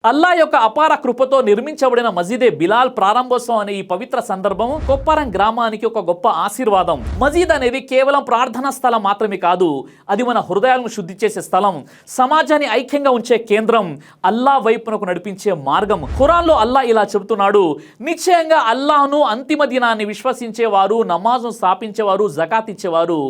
అల్లా యొక్క అపార కృపతో నిర్మించబడిన మసీదే బిలాల్ ప్రారంభోత్సవం అనే ఈ పవిత్ర సందర్భం కొప్పరం గ్రామానికి ఒక గొప్ప ఆశీర్వాదం. మసీద్ అనేది కేవలం ప్రార్థనా స్థలం మాత్రమే కాదు, అది మన హృదయాలను శుద్ధి చేసే స్థలం, సమాజాన్ని ఐక్యంగా ఉంచే కేంద్రం, అల్లా వైపునకు నడిపించే మార్గం. ఖురాన్లో అల్లా ఇలా చెబుతున్నాడు, నిశ్చయంగా అల్లాహ్ను అంతిమ దినాన్ని విశ్వసించేవారు, నమాజ్ను స్థాపించేవారు, జకాత్ ఇచ్చేవారు,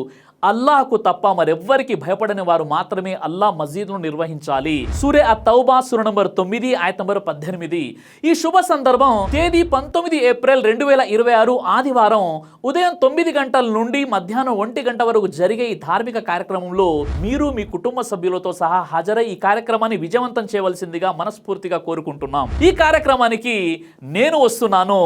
అల్లాహకు తప్ప మరెవ్వరికి భయపడని వారు మాత్రమే అల్లా మసీదును నిర్వహించాలి. సూరే అతౌబా సూర నంబర్ 9 ఆయత్ నంబర్ 18. ఈ శుభ సందర్భం తేదీ 19 ఏప్రిల్ 2026 ఆదివారం ఉదయం 9 గంటల నుండి మధ్యాహ్నం 1 గంట వరకు జరిగే ఈ ధార్మిక కార్యక్రమంలో మీరు మీ కుటుంబ సభ్యులతో సహా హాజరై ఈ కార్యక్రమాన్ని విజయవంతం చేయవలసిందిగా మనస్ఫూర్తిగా కోరుకుంటున్నాం. ఈ కార్యక్రమానికి నేను వస్తున్నాను,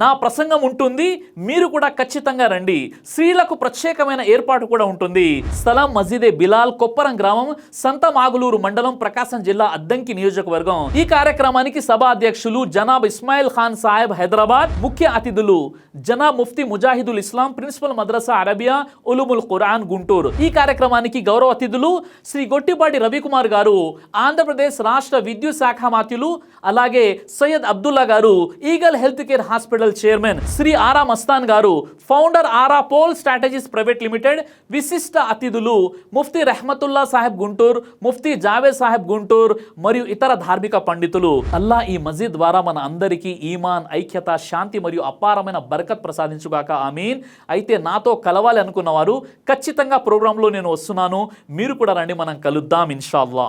నా ప్రసంగం ఉంటుంది, మీరు కూడా ఖచ్చితంగా రండి. స్త్రీలకు ప్రత్యేకమైన ఏర్పాటు కూడా ఉంటుంది. స్థలం మసీదే బిలాల్, కొప్పరం గ్రామం, సంత మాగులూరు మండలం, ప్రకాశం జిల్లా, అద్దంకి నియోజకవర్గం. ఈ కార్యక్రమానికి సభా అధ్యక్షులు జనాబ్ ఇస్మాయిల్ ఖాన్ సాహెబ్ హైదరాబాద్, ముఖ్య అతిథులు జనాబ్ ముఫ్తీ ముజాహిదుల్ ఇస్లాం, ప్రిన్సిపల్ మద్రసా అరబియా ఉలుముల్ ఖురాన్ గుంటూరు. ఈ కార్యక్రమానికి గౌరవ అతిథులు శ్రీ గొట్టిపాటి రవికుమార్ గారు, ఆంధ్రప్రదేశ్ రాష్ట్ర విద్యుత్ శాఖ మాత్యులు, అలాగే సయ్యద్ అబ్దుల్లా గారు, eagle health care hospital chairman, Shri Aara Mastan గారు, founder Aara poll strategies private limited. విశిష్ట అతిథులు ముఫ్తీ రెహమతుల్లా సాహెబ్ గుంటూరు, ముఫ్తీ జావేద్ సాహెబ్ గుంటూరు మరియు ఇతర ధార్మిక పండితులు. అల్లా ఈ మసీద్ ద్వారా మన అందరికీ ఈమాన్, ఐక్యత, శాంతి మరియు అపారమైన బరకత్ ప్రసాదించుగాక, ఆమీన్. అయితే నాతో కలవాలి అనుకున్న వారు ఖచ్చితంగా ప్రోగ్రాంలో నేను వస్తున్నాను, మీరు కూడా రండి, మనం కలుద్దాం ఇన్షాల్లా.